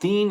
3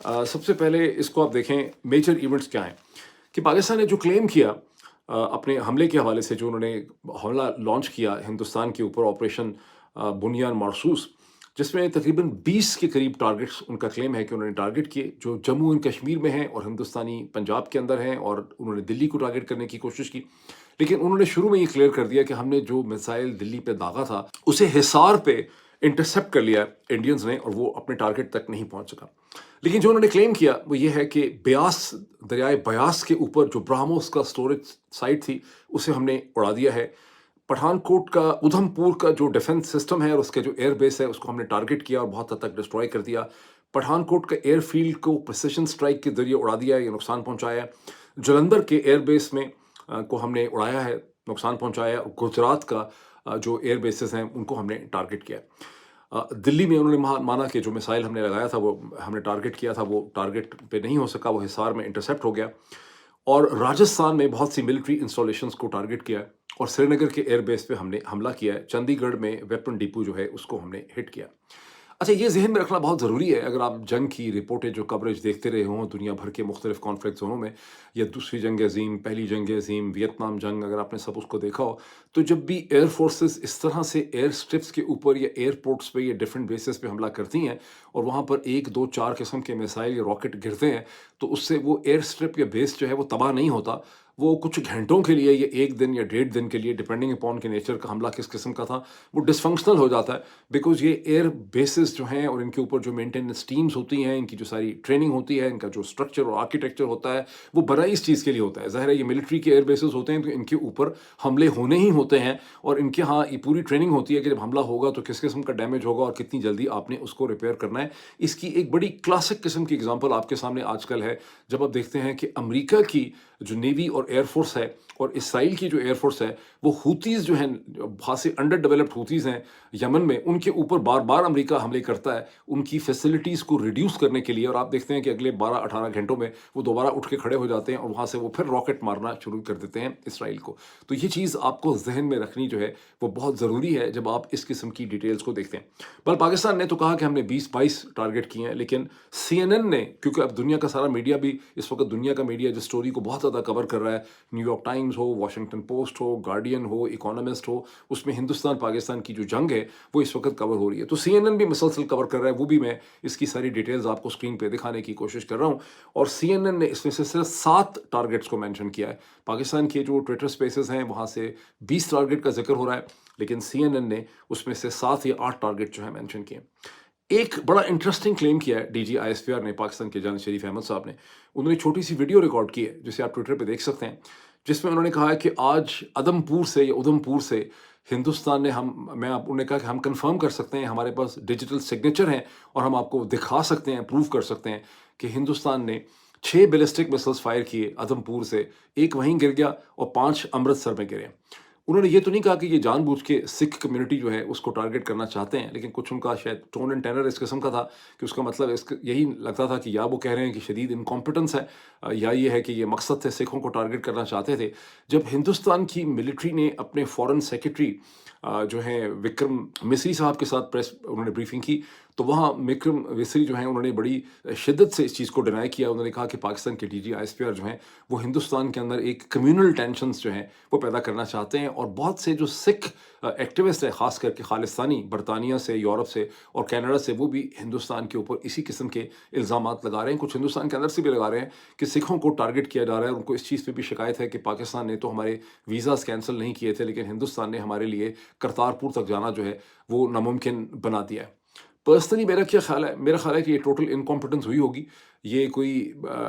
سب سے پہلے اس کو آپ دیکھیں میجر ایونٹس کیا ہیں کہ پاکستان نے جو کلیم کیا اپنے حملے کے حوالے سے، جو انہوں نے حملہ لانچ کیا ہندوستان کے اوپر، آپریشن بنیان مارسوس، جس میں تقریباً 20 کے قریب ٹارگٹس ان کا کلیم ہے کہ انہوں نے ٹارگٹ کیے جو جموں اینڈ کشمیر میں ہیں اور ہندوستانی پنجاب کے اندر ہیں، اور انہوں نے دلی کو ٹارگٹ کرنے کی کوشش کی. لیکن انہوں نے شروع میں یہ کلیئر کر دیا کہ ہم نے جو میزائل دلی پہ داغا تھا اسے حصار پہ انٹرسیپٹ کر لیا انڈینز نے، اور وہ اپنے ٹارگٹ تک نہیں پہنچ سکا. لیکن جو انہوں نے کلیم کیا وہ یہ ہے کہ بیاس، دریائے بیاس کے اوپر جو براموس کا سٹوریج سائٹ تھی اسے ہم نے اڑا دیا ہے. پٹھان کوٹ کا، ادھم پور کا جو ڈیفنس سسٹم ہے اور اس کے جو ایئر بیس ہے اس کو ہم نے ٹارگٹ کیا اور بہت حد تک ڈسٹروائے کر دیا. پٹھان کوٹ کا ایئر فیلڈ کو پریسیشن سٹرائک کے ذریعے اڑا دیا ہے، یہ نقصان پہنچایا ہے. جلندھر کے ایئر بیس میں کو ہم نے اڑایا ہے، نقصان پہنچایا ہے. اور گجرات کا جو ایئر بیسز ہیں ان کو ہم نے ٹارگٹ کیا. دلی میں انہوں نے مانا کہ جو میسائل ہم نے لگایا تھا، وہ ہم نے ٹارگٹ کیا تھا، وہ ٹارگٹ پہ نہیں ہو سکا، وہ حصار میں انٹرسیپٹ ہو گیا. اور راجستھان میں بہت سی ملٹری انسٹالیشنز کو ٹارگٹ کیا ہے، اور سری نگر کے ایئر بیس پہ ہم نے حملہ کیا ہے. چندی گڑھ میں ویپن ڈیپو جو ہے اس کو ہم نے ہٹ کیا. اچھا، یہ ذہن میں رکھنا بہت ضروری ہے. اگر آپ جنگ کی رپورٹیں جو کوریج دیکھتے رہے ہوں دنیا بھر کے مختلف کانفلکٹ زونوں میں، یا دوسری جنگ عظیم، پہلی جنگ عظیم، ویتنام جنگ، اگر آپ نے سب اس کو دیکھا ہو، تو جب بھی ایئر فورسز اس طرح سے ایئر اسٹرپس کے اوپر یا ایئرپورٹس پہ یا ڈفرینٹ بیسز پہ حملہ کرتی ہیں اور وہاں پر 1 2 4 قسم کے میسائل یا راکٹ گرتے ہیں، تو اس سے وہ ایئر اسٹرپ یا بیس جو ہے وہ تباہ نہیں ہوتا. وہ کچھ گھنٹوں کے لیے یا 1 دن یا 1.5 دن کے لیے، ڈپینڈنگ اپون کے نیچر کا حملہ کس قسم کا تھا، وہ ڈس فنکشنل ہو جاتا ہے. بیکاز یہ ایئر بیسز جو ہیں اور ان کے اوپر جو مینٹیننس ٹیمز ہوتی ہیں، ان کی جو ساری ٹریننگ ہوتی ہے، ان کا جو اسٹرکچر اور آرکیٹیکچر ہوتا ہے، وہ برائے اس چیز کے لیے ہوتا ہے. ظاہر ہے یہ ملٹری کے ایئر بیسز ہوتے ہیں تو ان کے اوپر حملے ہونے ہی ہوتے ہیں، اور ان کے ہاں یہ پوری ٹریننگ ہوتی ہے کہ جب حملہ ہوگا تو کس قسم کا ڈیمیج ہوگا اور کتنی جلدی آپ نے اس کو ریپیئر کرنا ہے. اس کی ایک بڑی کلاسک قسم کی اگزامپل آپ کے سامنے آج کل ہے، جب آپ دیکھتے ہیں کہ امریکہ کی جو نیوی اور ایئر فورس ہے اور اسرائیل کی جو ایئر فورس ہے، وہ ہوتیز جو ہیں، خاصے انڈر ڈیولپڈ ہوتیز ہیں یمن میں، ان کے اوپر بار بار امریکہ حملے کرتا ہے ان کی فیسلٹیز کو ریڈیوس کرنے کے لیے. اور آپ دیکھتے ہیں کہ اگلے 12 18 گھنٹوں میں وہ دوبارہ اٹھ کے کھڑے ہو جاتے ہیں اور وہاں سے وہ پھر راکٹ مارنا شروع کر دیتے ہیں اسرائیل کو. تو یہ چیز آپ کو ذہن میں رکھنی جو ہے وہ بہت ضروری ہے جب آپ اس قسم کی ڈیٹیلز کو دیکھتے ہیں. بل پاکستان نے تو کہا کہ ہم نے 20 22 ٹارگٹ کیے ہیں، لیکن سی این این نے، کیونکہ اب دنیا کا سارا میڈیا بھی اس وقت، دنیا کا میڈیا جس اسٹوری کو بہت زیادہ کور کر رہا ہے، نیو یارک ٹائمز ہو، واشنگٹن پوسٹ ہو، گارڈین ہو، اکانومسٹ ہو، اس میں ہندوستان پاکستان کی جو جنگ ہے وہ اس وقت کور ہو رہی ہے. تو سی این این بھی مسلسل کور کر رہا ہے، وہ بھی میں اس کی ساری ڈیٹیلز آپ کو اسکرین پہ دکھانے کی کوشش کر رہا ہوں. اور سی این این نے اس میں سے صرف 7 ٹارگٹس کو مینشن کیا ہے. پاکستان کے جو ٹویٹر اسپیسز ہیں وہاں سے 20 ٹارگٹ کا ذکر ہو رہا ہے، لیکن سی این این نے اس میں سے 7 یا 8 ٹارگٹ جو ہے مینشن کیے. ایک بڑا انٹرسٹنگ کلیم کیا ہے D G I S P R نے، پاکستان کے جنرل شریف احمد صاحب نے. انہوں نے چھوٹی سی ویڈیو ریکارڈ کی ہے جسے آپ ٹویٹر پہ دیکھ سکتے ہیں، جس میں انہوں نے کہا ہے کہ آج ادھم پور سے یا ادھم پور سے ہندوستان نے انہوں نے کہا کہ ہم کنفرم کر سکتے ہیں، ہمارے پاس ڈیجیٹل سگنیچر ہیں اور ہم آپ کو دکھا سکتے ہیں، پروف کر سکتے ہیں کہ ہندوستان نے 6 بیلسٹک مسلس فائر کیے ادھم پور سے، ایک وہیں گر گیا اور 5 امرتسر میں گرے. انہوں نے یہ تو نہیں کہا کہ یہ جان بوجھ کے سکھ کمیونٹی جو ہے اس کو ٹارگٹ کرنا چاہتے ہیں، لیکن کچھ ان کا شاید ٹون اینڈ ٹینر اس قسم کا تھا کہ اس کا مطلب یہی لگتا تھا کہ یا وہ کہہ رہے ہیں کہ شدید انکمپیٹنس ہے، یا یہ ہے کہ یہ مقصد سے سکھوں کو ٹارگٹ کرنا چاہتے تھے. جب ہندوستان کی ملٹری نے اپنے فورن سیکرٹری جو ہیں وکرم مصری صاحب کے ساتھ انہوں نے بریفنگ کی، تو وہاں وکرم مصری جو ہیں انہوں نے بڑی شدت سے اس چیز کو ڈینائی کیا. انہوں نے کہا کہ پاکستان کے D G I S P R جو ہیں وہ ہندوستان کے اندر ایک کمیونل ٹینشنز جو ہیں وہ پیدا کرنا چاہتے ہیں، اور بہت سے جو سکھ ایکٹیوسٹ ہیں، خاص کر کے خالستانی، برطانیہ سے، یورپ سے اور کینیڈا سے، وہ بھی ہندوستان کے اوپر اسی قسم کے الزامات لگا رہے ہیں. کچھ ہندوستان کے اندر سے بھی لگا رہے ہیں کہ سکھوں کو ٹارگٹ کیا جا رہا ہے. ان کو اس چیز پہ بھی شکایت ہے کہ پاکستان نے تو ہمارے ویزاز کینسل نہیں کیے تھے، لیکن ہندوستان نے ہمارے لیے کرتارپور تک جانا جو ہے وہ ناممکن بنا دیا ہے. پرسنلی میرا کیا خیال ہے، میرا خیال ہے کہ یہ ٹوٹل انکمپیٹنس ہوئی ہوگی. یہ کوئی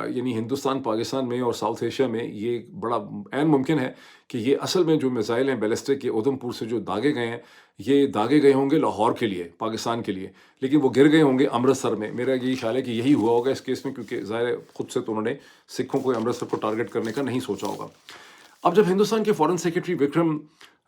یعنی ہندوستان پاکستان میں اور ساؤتھ ایشیا میں یہ بڑا عین ممکن ہے کہ یہ اصل میں جو میزائل ہیں بیلسٹک کے ادھم پور سے جو داغے گئے ہیں، یہ داغے گئے ہوں گے لاہور کے لیے، پاکستان کے لیے، لیکن وہ گر گئے ہوں گے امرتسر میں. میرا یہی خیال ہے کہ یہی ہوا ہوگا اس کیس میں، کیونکہ ظاہر ہے خود سے تو انہوں نے سکھوں کو امرتسر کو ٹارگٹ کرنے کا نہیں سوچا ہوگا. اب جب ہندوستان کے فورن سیکرٹری وکرم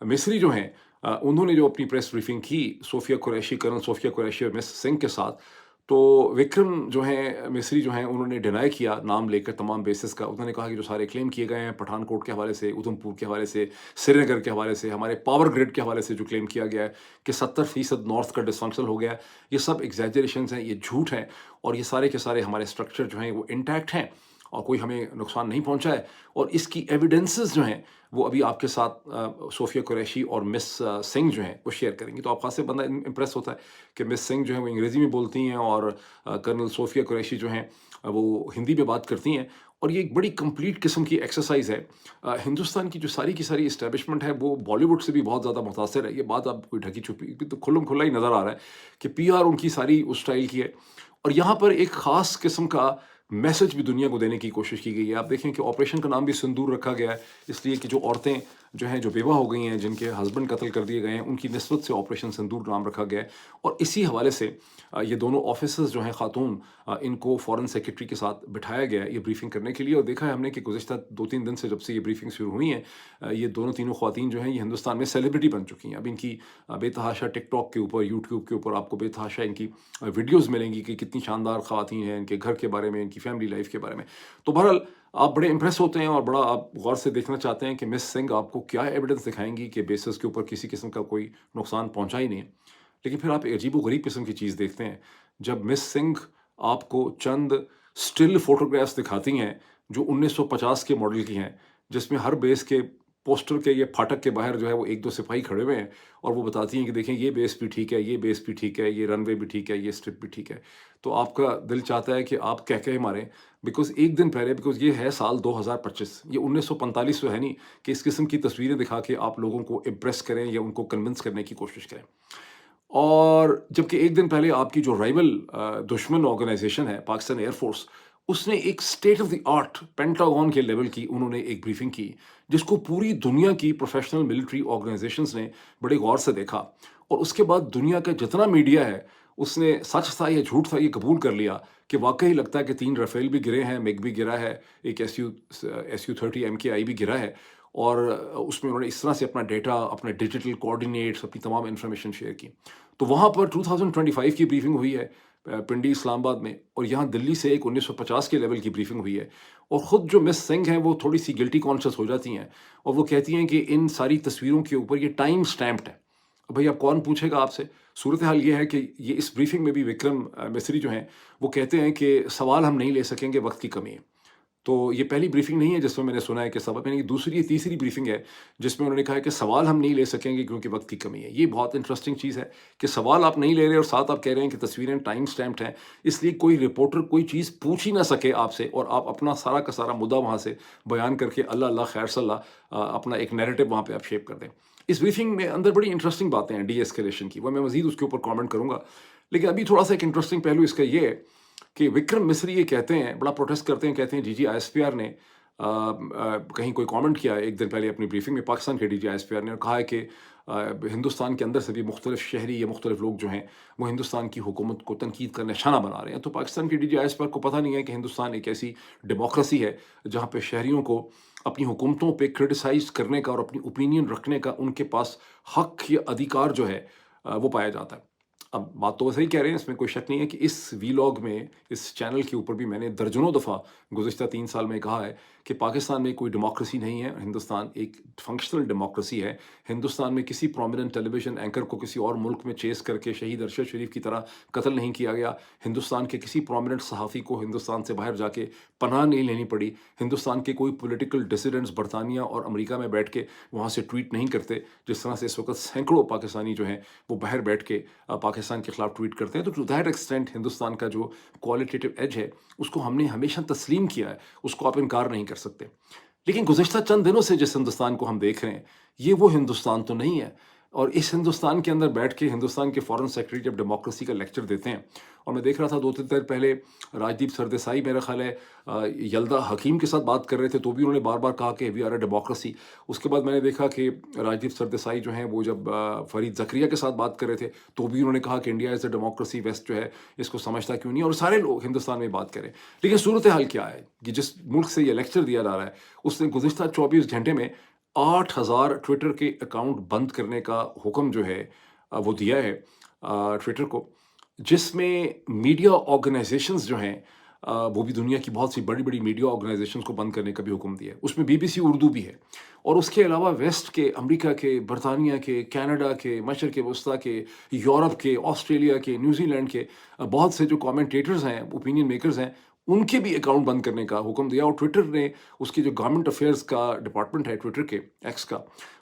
مصری جو ہیں، انہوں نے جو اپنی پریس بریفنگ کی صوفیہ قریشی، کرنل صوفیہ قریشی اور مس سنگھ کے ساتھ، تو وکرم جو ہیں مصری جو ہیں انہوں نے ڈینائی کیا نام لے کر تمام بیسز کا. انہوں نے کہا کہ جو سارے کلیم کیے گئے ہیں پٹھان کوٹ کے حوالے سے, ادھم پور کے حوالے سے, سری نگر کے حوالے سے, ہمارے پاور گریڈ کے حوالے سے جو کلیم کیا گیا ہے کہ 70% نارتھ کا ڈسفنکشنل ہو گیا ہے, یہ سب ایگزیجریشنز ہیں, یہ جھوٹ ہیں, اور یہ سارے کے سارے ہمارے اسٹرکچر جو ہیں وہ انٹیکٹ ہیں اور کوئی ہمیں نقصان نہیں پہنچا ہے. اور اس کی ایویڈنسز جو ہیں وہ ابھی آپ کے ساتھ صوفیہ قریشی اور مس سنگھ جو ہیں وہ شیئر کریں گی. تو آپ خاص سے بندہ امپریس ہوتا ہے کہ مس سنگھ جو ہیں وہ انگریزی میں بولتی ہیں اور کرنل صوفیہ قریشی جو ہیں وہ ہندی میں بات کرتی ہیں. اور یہ ایک بڑی کمپلیٹ قسم کی ایکسرسائز ہے. ہندوستان کی جو ساری کی ساری اسٹیبلشمنٹ ہے وہ بالی ووڈ سے بھی بہت زیادہ متاثر ہے. یہ بات آپ کوئی ڈھکی چھپی تو کھلم کھلا ہی نظر آ رہا ہے کہ پی آر ان کی ساری اس اسٹائل کی ہے. اور یہاں پر ایک خاص قسم کا میسج بھی دنیا کو دینے کی کوشش کی گئی ہے. آپ دیکھیں کہ آپریشن کا نام بھی سندور رکھا گیا ہے اس لیے کہ جو عورتیں جو ہیں جو بیوہ ہو گئی ہیں, جن کے ہسبینڈ قتل کر دیے گئے ہیں, ان کی نسبت سے آپریشن سندور نام رکھا گیا ہے. اور اسی حوالے سے یہ دونوں آفیسرز جو ہیں خاتون, ان کو فورن سیکرٹری کے ساتھ بٹھایا گیا ہے یہ بریفنگ کرنے کے لیے. اور دیکھا ہے ہم نے کہ گزشتہ 2-3 دن سے جب سے یہ بریفنگ شروع ہوئی ہیں, یہ دونوں تینوں خواتین جو ہیں یہ ہندوستان میں سیلیبریٹی بن چکی ہیں. اب ان کی بے تحاشا ٹک ٹاک کے اوپر, یوٹیوب کے اوپر آپ کو بے تحاشا ان کی ویڈیوز ملیں گی کہ کتنی شاندار خواتین ہیں, ان کے گھر کے بارے میں, ان کی فیملی لائف کے بارے میں. تو بہرحال آپ بڑے امپریس ہوتے ہیں اور بڑا آپ غور سے دیکھنا چاہتے ہیں کہ مس سنگھ آپ کو کیا ایویڈنس دکھائیں گی کہ بیسس کے اوپر کسی قسم کا کوئی نقصان پہنچا ہی نہیں ہے. لیکن پھر آپ عجیب و غریب قسم کی چیز دیکھتے ہیں جب مس سنگھ آپ کو چند اسٹل فوٹوگرافس دکھاتی ہیں جو 1950 کے ماڈل کی ہیں, جس میں ہر بیس کے پوسٹر کے یہ پھاٹک کے باہر جو ہے وہ 1-2 سپاہی کھڑے ہوئے ہیں اور وہ بتاتی ہیں کہ دیکھیں یہ بیس بھی ٹھیک ہے, یہ بیس بھی ٹھیک ہے, یہ رن وے بھی ٹھیک ہے, یہ اسٹرپ بھی ٹھیک ہے. تو آپ کا دل چاہتا ہے کہ آپ کہہ ماریں, بیکاز ایک دن پہلے, بیکاز یہ ہے سال 2025, یہ 1945 تو ہے نہیں کہ اس قسم کی تصویریں دکھا کے آپ لوگوں کو امپریس کریں یا ان کو کنونس کرنے کی کوشش کریں. اور جبکہ ایک دن پہلے آپ کی جو رائیول دشمن آرگنائزیشن ہے پاکستان ایئر فورس, اس نے ایک state of the art Pentagon کے لیول کی انہوں نے ایک بریفنگ کی جس کو پوری دنیا کی پروفیشنل ملٹری آرگنائزیشنز نے بڑے غور سے دیکھا. اور اس کے بعد دنیا کا جتنا میڈیا ہے اس نے سچ تھا یا جھوٹ تھا یہ قبول کر لیا کہ واقعی لگتا ہے کہ 3 رافیل بھی گرے ہیں, میگ بھی گرا ہے, ایک SU-30 MKI بھی گرا ہے. اور اس میں انہوں نے اس طرح سے اپنا ڈیٹا, اپنے ڈیجیٹل کوآرڈینیٹس, اپنی تمام انفارمیشن شیئر کی. تو وہاں پر 2025 کی بریفنگ ہوئی ہے پنڈی اسلام آباد میں, اور یہاں دلی سے ایک 1950 کے لیول کی بریفنگ ہوئی ہے. اور خود جو مس سنگھ ہیں وہ تھوڑی سی گلٹی کانشیس ہو جاتی ہیں اور وہ کہتی ہیں کہ ان ساری تصویروں کے اوپر یہ ٹائم سٹیمپڈ ہے. بھئی اب کون پوچھے گا آپ سے. صورتحال یہ ہے کہ یہ اس بریفنگ میں بھی وکرم مصری جو ہیں وہ کہتے ہیں کہ سوال ہم نہیں لے سکیں گے, وقت کی کمی ہے. تو یہ پہلی بریفنگ نہیں ہے جس میں نے سنا ہے کہ سبب, یعنی دوسری تیسری بریفنگ ہے جس میں انہوں نے کہا ہے کہ سوال ہم نہیں لے سکیں گے کیونکہ وقت کی کمی ہے. یہ بہت انٹرسٹنگ چیز ہے کہ سوال آپ نہیں لے رہے اور ساتھ آپ کہہ رہے ہیں کہ تصویریں ٹائم سٹیمپڈ ہیں, اس لیے کوئی رپورٹر کوئی چیز پوچھ ہی نہ سکے آپ سے اور آپ اپنا سارا کا سارا مدعا وہاں سے بیان کر کے اللہ اللہ خیر صلی اللہ اپنا ایک نیریٹو وہاں پہ آپ شیپ کر دیں. اس بریفنگ میں اندر بڑی انٹرسٹنگ باتیں ہیں ڈی ایسکیلیشن کی, وہ میں مزید اس کے اوپر کامنٹ کروں گا. لیکن ابھی تھوڑا سا ایک انٹرسٹنگ پہلو اس کا یہ ہے کہ وکرم مصری یہ کہتے ہیں, بڑا پروٹیسٹ کرتے ہیں, کہتے ہیں جی ISPR نے کہیں کوئی کامنٹ کیا ایک دن پہلے اپنی بریفنگ میں, پاکستان کے ISPR نے, اور کہا ہے کہ ہندوستان کے اندر سے بھی مختلف شہری یا مختلف لوگ جو ہیں وہ ہندوستان کی حکومت کو تنقید کا نشانہ بنا رہے ہیں. تو پاکستان کے ISPR کو پتہ نہیں ہے کہ ہندوستان ایک ایسی ڈیموکریسی ہے جہاں پہ شہریوں کو اپنی حکومتوں پہ کرٹیسائز کرنے کا اور اپنی اوپینین رکھنے کا ان کے پاس حق یا ادھیکار جو ہے وہ پایا جاتا ہے. اب بات تو وہ صحیح کہہ رہے ہیں, اس میں کوئی شک نہیں ہے کہ اس ویلاگ میں, اس چینل کے اوپر بھی میں نے درجنوں دفعہ گزشتہ 3 سال میں کہا ہے کہ پاکستان میں کوئی ڈیموکریسی نہیں ہے, ہندوستان ایک فنکشنل ڈیموکریسی ہے. ہندوستان میں کسی پرومیننٹ ٹیلی ویژن اینکر کو کسی اور ملک میں چیز کر کے شہید ارشد شریف کی طرح قتل نہیں کیا گیا. ہندوستان کے کسی پرومیننٹ صحافی کو ہندوستان سے باہر جا کے پناہ نہیں لینی پڑی. ہندوستان کے کوئی پولیٹیکل ڈسیڈنٹس برطانیہ اور امریکہ میں بیٹھ کے وہاں سے ٹویٹ نہیں کرتے, جس طرح سے اس وقت سینکڑوں پاکستانی جو ہیں وہ باہر بیٹھ کے پاکستان کے خلاف ٹویٹ کرتے ہیں. تو ٹو دیٹ ایکسٹینٹ ہندوستان کا جو کوالٹیٹیو ایج ہے اس کو ہم نے ہمیشہ تسلیم کیا ہے, اس کو آپ انکار نہیں کر سکتے. لیکن گزشتہ چند دنوں سے جس ہندوستان کو ہم دیکھ رہے ہیں یہ وہ ہندوستان تو نہیں ہے. اور اس ہندوستان کے اندر بیٹھ کے ہندوستان کے فارن سیکرٹری جب ڈیموکریسی کا لیکچر دیتے ہیں, اور میں دیکھ رہا تھا 2-3 دن پہلے راجدیپ سردیسائی میرا خیال ہے یلدا حکیم کے ساتھ بات کر رہے تھے, تو بھی انہوں نے بار بار کہا کہ وی آر اے ڈیموکریسی. اس کے بعد میں نے دیکھا کہ راجدیپ سردیسائی جو ہیں وہ جب فرید زکریا کے ساتھ بات کر رہے تھے تو بھی انہوں نے کہا کہ India is a democracy, west جو ہے اس کو سمجھتا کیوں نہیں, اور سارے لوگ ہندوستان میں بات کریں. لیکن صورتحال کیا ہے کہ جس ملک سے یہ لیکچر دیا جا رہا ہے اس نے گزشتہ 24 گھنٹے میں 8,000 ٹویٹر کے اکاؤنٹ بند کرنے کا حکم جو ہے وہ دیا ہے ٹویٹر کو. جس میں میڈیا آرگنائزیشنز جو ہیں وہ بھی دنیا کی بہت سی بڑی بڑی میڈیا آرگنائزیشنز کو بند کرنے کا بھی حکم دیا ہے. اس میں BBC اردو بھی ہے، اور اس کے علاوہ ویسٹ کے، امریکہ کے، برطانیہ کے، کینیڈا کے، مشرق وسطیٰ کے، یورپ کے، آسٹریلیا کے، نیوزی لینڈ کے بہت سے جو کامنٹیٹرز ہیں، اوپینین میکرز ہیں، ان کے بھی اکاؤنٹ بند کرنے کا حکم دیا. اور ٹویٹر نے، اس کی جو گورنمنٹ افیئرز کا ڈپارٹمنٹ ہے ٹویٹر کے، ایکس کا،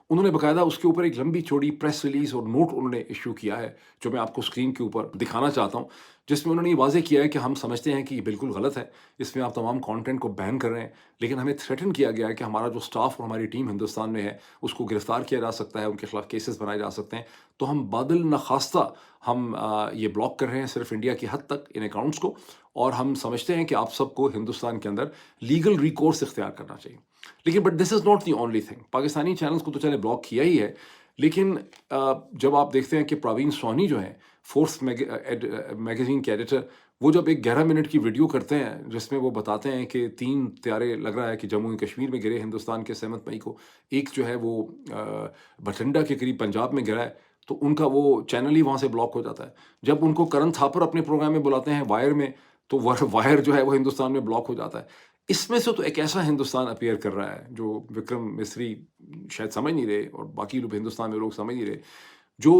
انہوں نے باقاعدہ اس کے اوپر ایک لمبی چوڑی پریس ریلیز اور نوٹ انہوں نے ایشو کیا ہے، جو میں آپ کو اسکرین کے اوپر دکھانا چاہتا ہوں، جس میں انہوں نے یہ واضح کیا ہے کہ ہم سمجھتے ہیں کہ یہ بالکل غلط ہے، اس میں آپ تمام کانٹینٹ کو بین کر رہے ہیں، لیکن ہمیں تھریٹن کیا گیا ہے کہ ہمارا جو اسٹاف اور ہماری ٹیم ہندوستان میں ہے اس کو گرفتار کیا جا سکتا ہے، ان کے خلاف کیسز بنائے جا سکتے ہیں. تو ہم بادل نخواستہ ہم یہ بلاک کر رہے ہیں صرف انڈیا کی حد تک ان اکاؤنٹس کو، اور ہم سمجھتے ہیں کہ آپ سب کو ہندوستان کے اندر لیگل ریکورس اختیار کرنا چاہیے. لیکن but this is not the only thing. Pakistani channels کو تو چلے بلاک کیا ہی ہے، لیکن جب آپ دیکھتے ہیں کہ پراوین سوانی جو ہیں، فورس میگزین کے ایڈیٹر، وہ جب ایک 11 منٹ کی ویڈیو کرتے ہیں جس میں وہ بتاتے ہیں کہ 3 طیارے لگ رہا ہے کہ جموں کشمیر میں گرے ہندوستان کے 7 مئی کو، ایک جو ہے وہ بٹھنڈا کے قریب پنجاب میں گرا ہے، تو ان کا وہ چینل ہی وہاں سے بلاک ہو جاتا ہے. جب ان کو کرن تھاپر اپنے پروگرام میں بلاتے ہیں وائر میں، تو وائر جو ہے وہ ہندوستان میں بلاک ہو جاتا ہے. اس میں سے تو ایک ایسا ہندوستان اپیئر کر رہا ہے جو وکرم مصری شاید سمجھ نہیں رہے، اور باقی لوگ ہندوستان میں لوگ سمجھ نہیں رہے، جو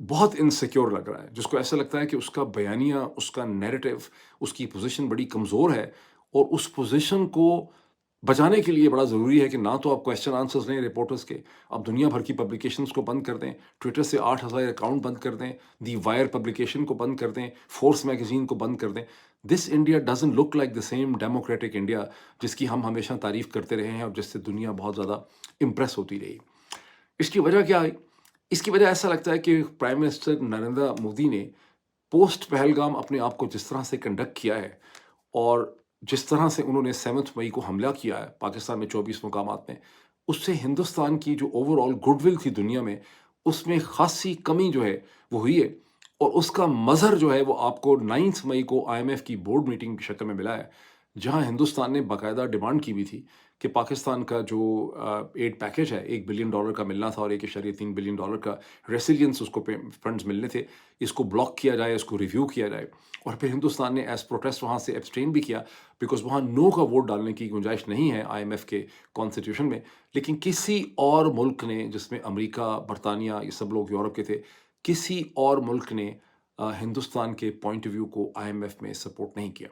بہت انسیکیور لگ رہا ہے، جس کو ایسا لگتا ہے کہ اس کا بیانیہ، اس کا نیریٹو، اس کی پوزیشن بڑی کمزور ہے، اور اس پوزیشن کو بچانے کے لیے بڑا ضروری ہے کہ نہ تو آپ کویشچن آنسرز لیں رپورٹرز کے، آپ دنیا بھر کی پبلیکیشنز کو بند کر دیں، ٹویٹر سے 8,000 اکاؤنٹ بند کر دیں، دی وائر پبلیکیشن کو بند کر دیں، فورس میگزین کو بند کر دیں. This India doesn't look like the same democratic India جس کی ہم ہمیشہ تعریف کرتے رہے ہیں اور جس سے دنیا بہت زیادہ امپریس ہوتی رہی. اس کی وجہ کیا ہے؟ اس کی وجہ ایسا لگتا ہے کہ پرائم منسٹر نریندر مودی نے پوسٹ پہلگام اپنے آپ کو جس طرح سے کنڈکٹ کیا ہے، اور جس طرح سے انہوں نے 7 مئی کو حملہ کیا ہے پاکستان میں 24 مقامات میں، اس سے ہندوستان کی جو اوور آل گڈ ول تھی دنیا میں، اس میں خاصی کمی جو ہے وہ ہوئی ہے. اور اس کا مظہر جو ہے وہ آپ کو 9 مئی کو IMF کی بورڈ میٹنگ کی شکل میں ملا ہے، جہاں ہندوستان نے باقاعدہ ڈیمانڈ کی بھی تھی کہ پاکستان کا جو ایڈ پیکج ہے $1 بلین کا ملنا تھا، اور $1.3 بلین کا ریسیلینس اس کو فنڈز ملنے تھے، اس کو بلاک کیا جائے، اس کو ریویو کیا جائے. اور پھر ہندوستان نے ایز پروٹیسٹ وہاں سے ایبسٹین بھی کیا، بیکاز وہاں نو کا ووٹ ڈالنے کی گنجائش نہیں ہے IMF کے کانسٹیٹیوشن میں. لیکن کسی اور ملک نے، جس میں امریکہ، برطانیہ، یہ سب لوگ یورپ کے تھے، کسی اور ملک نے ہندوستان کے پوائنٹ آف ویو کو IMF میں سپورٹ نہیں کیا.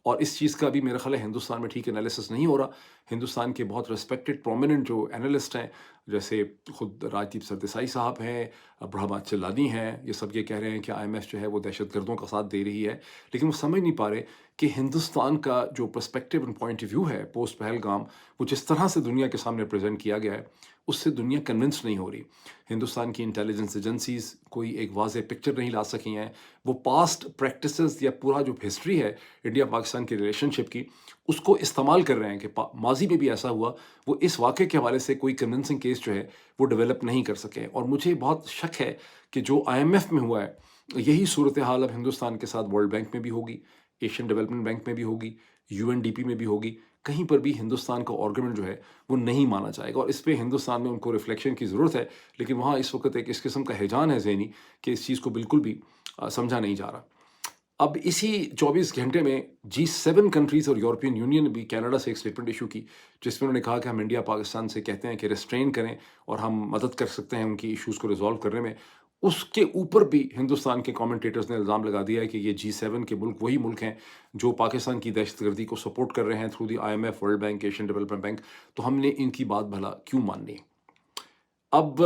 اور اس چیز کا بھی میرا خیال ہے ہندوستان میں ٹھیک انالیسس نہیں ہو رہا. ہندوستان کے بہت ریسپیکٹڈ پرومیننٹ جو انالسٹ ہیں، جیسے خود راجدیپ سردیسائی صاحب ہیں، برہما چلانی ہیں، یہ سب یہ کہہ رہے ہیں کہ IMF جو ہے وہ دہشت گردوں کا ساتھ دے رہی ہے. لیکن وہ سمجھ نہیں پا رہے کہ ہندوستان کا جو perspective and point of view ہے پوسٹ پہلگام، وہ جس طرح سے دنیا کے سامنے پریزنٹ کیا گیا ہے، اس سے دنیا کنونس نہیں ہو رہی. ہندوستان کی انٹیلیجنس ایجنسیز کوئی ایک واضح پکچر نہیں لا سکی ہیں. وہ پاسٹ پریکٹسز یا پورا جو ہسٹری ہے انڈیا پاکستان کی ریلیشن شپ کی، اس کو استعمال کر رہے ہیں کہ ماضی میں بھی ایسا ہوا. وہ اس واقعے کے حوالے سے کوئی کنونسنگ کیس جو ہے وہ ڈیولپ نہیں کر سکے. اور مجھے بہت شک ہے کہ جو IMF میں ہوا ہے، یہی صورتحال اب ہندوستان کے ساتھ ورلڈ بینک میں بھی ہوگی، ایشین ڈیولپمنٹ بینک میں بھی ہوگی، UNDP میں بھی ہوگی. کہیں پر بھی ہندوستان کا آرگومنٹ جو ہے وہ نہیں مانا جائے گا، اور اس پہ ہندوستان میں ان کو ریفلیکشن کی ضرورت ہے. لیکن وہاں اس وقت ایک اس قسم کا ہیجان ہے ذہنی کہ اس چیز کو بالکل بھی سمجھا نہیں جا رہا. اب اسی 24 گھنٹے میں G7 کنٹریز اور یورپین یونین نے بھی کینیڈا سے ایک اسٹیٹمنٹ ایشو کی، جس میں انہوں نے کہا کہ ہم انڈیا پاکستان سے کہتے ہیں کہ ریسٹرین کریں، اور ہم مدد کر سکتے ہیں ان کی ایشوز کو ریزالو کرنے میں. اس کے اوپر بھی ہندوستان کے کامنٹیٹرز نے الزام لگا دیا ہے کہ یہ G7 کے ملک وہی ملک ہیں جو پاکستان کی دہشت گردی کو سپورٹ کر رہے ہیں through the IMF، world bank, Asian development bank. تو ہم نے ان کی بات بھلا کیوں ماننی؟ اب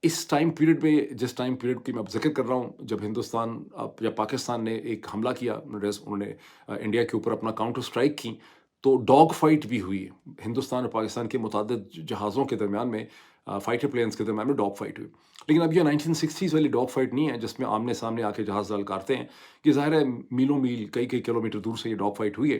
اس ٹائم پیریڈ میں، جس ٹائم پیریڈ کی میں اب ذکر کر رہا ہوں، جب ہندوستان یا پاکستان نے ایک حملہ کیا، انہوں نے انڈیا کے اوپر اپنا کاؤنٹر اسٹرائک کی، تو ڈاگ فائٹ بھی ہوئی. ہندوستان اور پاکستان کے متعدد جہازوں کے درمیان میں، فائٹر پلینس کے درمیان میں ڈاگ فائٹ ہوئی. لیکن اب یہ 1960s والی ڈاگ فائٹ نہیں ہے جس میں آمنے سامنے آ کے جہاز للکارتے ہیں. یہ ظاہر ہے میلوں میل، کئی کلومیٹر دور سے یہ ڈاگ فائٹ ہوئی ہے.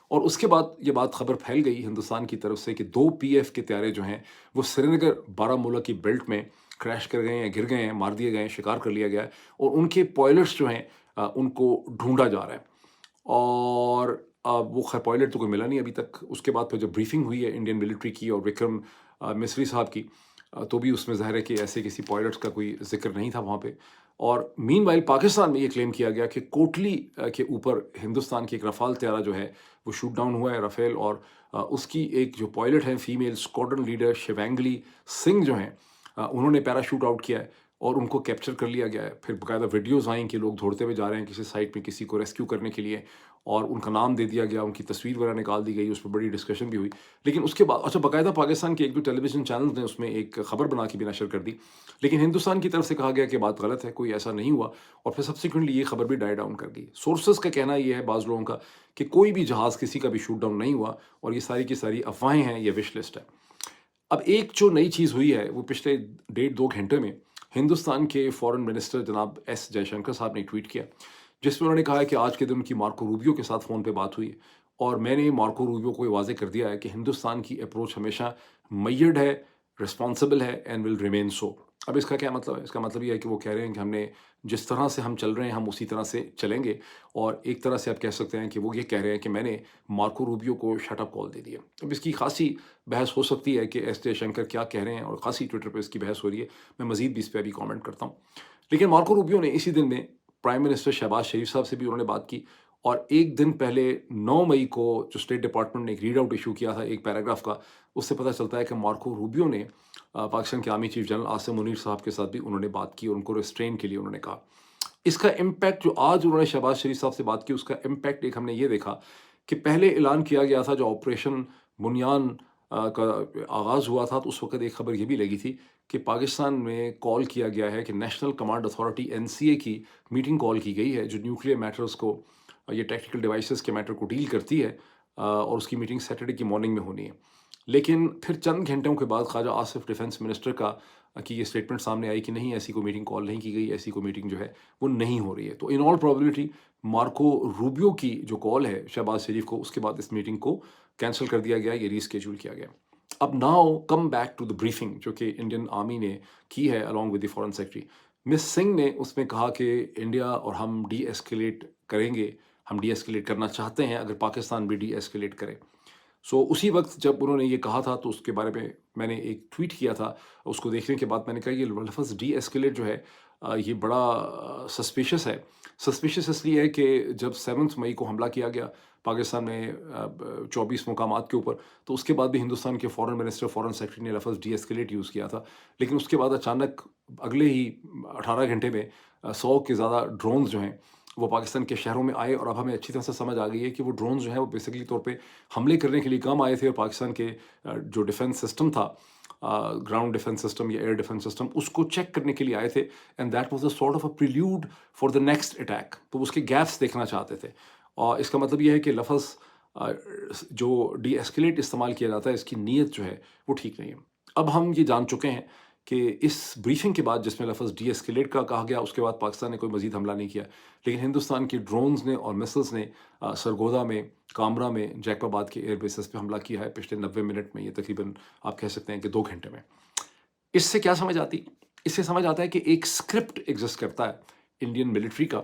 اور اس کے بعد یہ بات خبر پھیل گئی ہندوستان کی طرف سے کہ 2 PF کے طیارے جو ہیں وہ سری نگر بارہ کی بیلٹ میں کریش کر گئے ہیں، گر گئے ہیں، مار دیے گئے ہیں، شکار کر لیا گیا ہے، اور ان کے پائلٹس جو ہیں ان کو ڈھونڈا جا رہا ہے. اور وہ خیر پائلٹ تو کوئی ملا نہیں ابھی تک. اس کے بعد پھر جب بریفنگ ہوئی ہے انڈین ملٹری کی اور وکرم مصری صاحب کی، تو بھی اس میں ظاہر ہے کہ ایسے کسی پائلٹس کا کوئی ذکر نہیں تھا وہاں پہ. اور مین وائل پاکستان میں یہ کلیم کیا گیا کہ کوٹلی کے اوپر ہندوستان کی ایک رفال طیارہ جو ہے وہ شوٹ ڈاؤن ہوا ہے رافیل، اور اس کی ایک جو پائلٹ ہیں فیمیل اسکواڈرن لیڈر شیوانگلی سنگھ جو ہیں انہوں نے پیرا شوٹ آؤٹ کیا ہے اور ان کو کیپچر کر لیا گیا ہے۔ پھر باقاعدہ ویڈیوز آئیں کہ لوگ دوڑتے ہوئے جا رہے ہیں کسی سائٹ میں کسی کو ریسکیو کرنے کے لیے، اور ان کا نام دے دیا گیا، ان کی تصویر وغیرہ نکال دی گئی، اس پہ بڑی ڈسکشن بھی ہوئی۔ لیکن اس کے بعد اچھا باقاعدہ پاکستان کے ایک دو ٹیلی ویژن چینلز نے اس میں ایک خبر بنا کے بھی نشر کر دی، لیکن ہندوستان کی طرف سے کہا گیا کہ بات غلط ہے، کوئی ایسا نہیں ہوا، اور پھر سبسیکوئنٹلی یہ خبر بھی ڈائی ڈاؤن کر گئی۔ سورسز کا کہنا یہ ہے بعض لوگوں کا کہ کوئی بھی جہاز کسی کا بھی شوٹ ڈاؤن نہیں ہوا، اور یہ ساری کی ساری افواہیں ہیں، یہ وش لسٹ ہے۔ اب ایک جو نئی چیز ہوئی ہے وہ پچھلے 1.5-2 گھنٹے میں ہندوستان کے فورن منسٹر جناب ایس جے شنکر صاحب نے ٹویٹ کیا، جس میں انہوں نے کہا ہے کہ آج کے دن ان کی مارکو روبیو کے ساتھ فون پہ بات ہوئی، اور میں نے مارکو روبیو کو یہ واضح کر دیا ہے کہ ہندوستان کی اپروچ ہمیشہ میڈ ہے، رسپانسبل ہے، اینڈ ول ریمین سو۔ اب اس کا کیا مطلب ہے؟ اس کا مطلب یہ ہے کہ وہ کہہ رہے ہیں کہ ہم نے جس طرح سے ہم چل رہے ہیں ہم اسی طرح سے چلیں گے، اور ایک طرح سے آپ کہہ سکتے ہیں کہ وہ یہ کہہ رہے ہیں کہ میں نے مارکو روبیو کو شٹ اپ کال دے دیا۔ اب اس کی خاصی بحث ہو سکتی ہے کہ ایس جے شنکر کیا کہہ رہے ہیں، اور خاصی ٹویٹر پہ اس کی بحث ہو رہی ہے، میں مزید بھی اس پہ ابھی کامنٹ کرتا ہوں۔ لیکن مارکو روبیو نے اسی دن میں پرائم منسٹر شہباز شریف صاحب سے بھی انہوں نے بات کی، اور ایک دن پہلے 9 مئی کو جو اسٹیٹ ڈپارٹمنٹ نے ایک ریڈ آؤٹ ایشو کیا تھا ایک پیراگراف کا، اس سے پتہ چلتا ہے کہ مارکو روبیو نے پاکستان کے army chief general Asim Munir صاحب کے ساتھ بھی انہوں نے بات کی، اور ان کو ریسٹرین کے لیے انہوں نے کہا۔ اس کا امپیکٹ جو آج انہوں نے شہباز شریف صاحب سے بات کی، اس کا امپیکٹ ایک ہم نے یہ دیکھا کہ پہلے اعلان کیا گیا تھا جو آپریشن بنیان کا آغاز ہوا تھا، تو اس وقت ایک خبر یہ بھی لگی تھی کہ پاکستان میں کال کیا گیا ہے کہ نیشنل کمانڈ اتھارٹی NCA کی میٹنگ کال کی گئی ہے جو نیوکلیئر میٹرز کو، یہ ٹیکنیکل ڈیوائسز کے میٹر کو ڈیل کرتی ہے، اور اس کی میٹنگ سیٹرڈے کی مارننگ میں ہونی ہے۔ لیکن پھر چند گھنٹوں کے بعد خواجہ آصف ڈیفنس منسٹر کی یہ اسٹیٹمنٹ سامنے آئی کہ نہیں، ایسی کوئی میٹنگ کال نہیں کی گئی، ایسی کوئی میٹنگ جو ہے وہ نہیں ہو رہی ہے۔ تو ان آل پروبیبلٹی مارکو روبیو کی جو کال ہے شہباز شریف کو، اس کے بعد اس میٹنگ کو کینسل کر دیا گیا، یہ ری اسکیجول کیا گیا۔ اب now come back to the briefing جو کہ انڈین آرمی نے کی ہے along with the foreign secretary Miss Singh نے اس میں کہا کہ انڈیا اور ہم ڈی ایسکیلیٹ کریں گے، ہم ڈی ایسکیلیٹ کرنا چاہتے ہیں اگر پاکستان بھی ڈی ایسکیلیٹ کرے۔ اسی وقت جب انہوں نے یہ کہا تھا تو اس کے بارے میں نے ایک ٹویٹ کیا تھا، اس کو دیکھنے کے بعد میں نے کہا یہ لفظ ڈی ایسکیلیٹ جو ہے یہ بڑا سسپیشس ہے۔ سسپیشس اس لیے ہے کہ جب 7 مئی کو حملہ کیا گیا پاکستان میں 24 مقامات کے اوپر، تو اس کے بعد بھی ہندوستان کے فورن منسٹر فورن سیکرٹری نے لفظ ڈی ایسکیلیٹ یوز کیا تھا، لیکن اس کے بعد اچانک اگلے ہی 18 گھنٹے میں 100 کے زیادہ ڈرونز جو ہیں وہ پاکستان کے شہروں میں آئے، اور اب ہمیں اچھی طرح سے سمجھ آ گئی ہے کہ وہ ڈرونز جو ہیں وہ بیسیکلی طور پہ حملے کرنے کے لیے کام آئے تھے، اور پاکستان کے جو ڈیفنس سسٹم تھا، گراؤنڈ ڈیفنس سسٹم یا ایئر ڈیفنس سسٹم، اس کو چیک کرنے کے لیے آئے تھے، and that was a sort of a prelude for the next attack. تو اس کے گیپس دیکھنا چاہتے تھے، اور اس کا مطلب یہ ہے کہ لفظ جو ڈی ایسکیلیٹ استعمال کیا جاتا ہے اس کی نیت جو ہے وہ ٹھیک نہیں ہے۔ اب ہم یہ جان چکے ہیں کہ اس بریفنگ کے بعد جس میں لفظ ڈی ایسکیلیٹ کا کہا گیا، اس کے بعد پاکستان نے کوئی مزید حملہ نہیں کیا، لیکن ہندوستان کی ڈرونز نے اور مسلز نے سرگودا میں، کامرا میں، جیکب آباد کے ایئر بیسز پہ حملہ کیا ہے پچھلے 90 منٹ میں، یہ تقریباً آپ کہہ سکتے ہیں کہ 2 گھنٹے میں۔ اس سے کیا سمجھ آتی؟ اس سے سمجھ آتا ہے کہ ایک اسکرپٹ ایگزسٹ کرتا ہے انڈین ملٹری کا،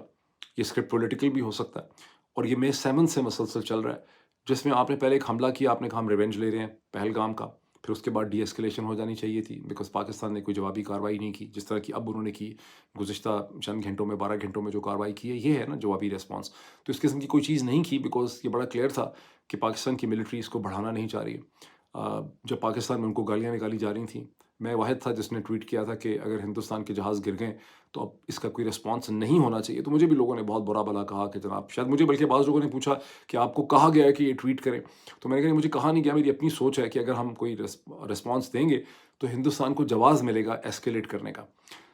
یہ اسکرپٹ پولیٹیکل بھی ہو سکتا ہے، اور یہ مئی 7 سے مسلسل چل رہا ہے، جس میں آپ نے پہلے ایک حملہ کیا، آپ نے کہا ہم ریونج لے رہے ہیں پہلگام کا، پھر اس کے بعد ڈی ایسکیلیشن ہو جانی چاہیے تھی بیکاز پاکستان نے کوئی جوابی کارروائی نہیں کی، جس طرح کی اب انہوں نے کی گزشتہ چند گھنٹوں میں، 12 گھنٹوں میں جو کارروائی کی ہے، یہ ہے نا جوابی ریسپانس۔ تو اس قسم کی کوئی چیز نہیں کی بیکاز یہ بڑا کلیئر تھا کہ پاکستان کی ملٹری اس کو بڑھانا نہیں چاہ رہی ہے۔ جب پاکستان میں ان کو گالیاں نکالی جا رہی تھیں، میں واحد تھا جس نے ٹویٹ کیا تھا کہ اگر ہندوستان کے جہاز گر گئے تو اب اس کا کوئی ریسپانس نہیں ہونا چاہیے۔ تو مجھے بھی لوگوں نے بہت برا بھلا کہا کہ جناب، شاید مجھے بلکہ بعض لوگوں نے پوچھا کہ آپ کو کہا گیا ہے کہ یہ ٹویٹ کریں، تو میں نے کہا مجھے کہا نہیں گیا، میری اپنی سوچ ہے کہ اگر ہم کوئی ریسپانس دیں گے تو ہندوستان کو جواز ملے گا ایسکیلیٹ کرنے کا۔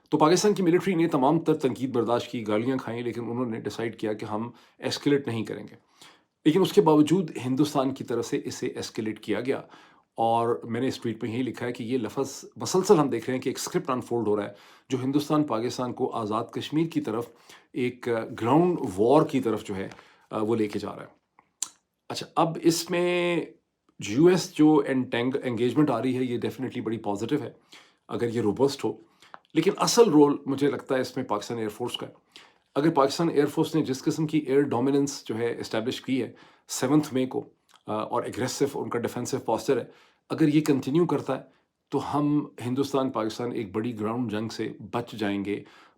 تو پاکستان کی ملٹری نے تمام تر تنقید برداشت کی، گالیاں کھائیں، لیکن انہوں نے ڈیسائیڈ کیا کہ ہم ایسکیلیٹ نہیں کریں گے۔ لیکن اس کے باوجود ہندوستان کی طرف سے اسے ایسکیلیٹ کیا گیا، اور میں نے اس ٹویٹ میں یہی لکھا ہے کہ یہ لفظ مسلسل ہم دیکھ رہے ہیں کہ ایک اسکرپٹ انفولڈ ہو رہا ہے جو ہندوستان پاکستان کو آزاد کشمیر کی طرف ایک گراؤنڈ وار کی طرف جو ہے وہ لے کے جا رہا ہے۔ اچھا، اب اس میں یو ایس جو انگیجمنٹ آ رہی ہے یہ ڈیفینیٹلی بڑی پازیٹیو ہے اگر یہ روبسٹ ہو، لیکن اصل رول مجھے لگتا ہے اس میں پاکستان ایئر فورس کا ہے۔ اگر پاکستان ایئر فورس نے جس قسم کی ایئر ڈومیننس جو ہے اسٹیبلش کی ہے 7 مئی کو، اور ایگریسو ان کا ڈیفینسو پاسچر ہے، اگر یہ کنٹینیو کرتا ہے تو ہم ہندوستان پاکستان ایک بڑی گراؤنڈ جنگ سے بچ جائیں گے،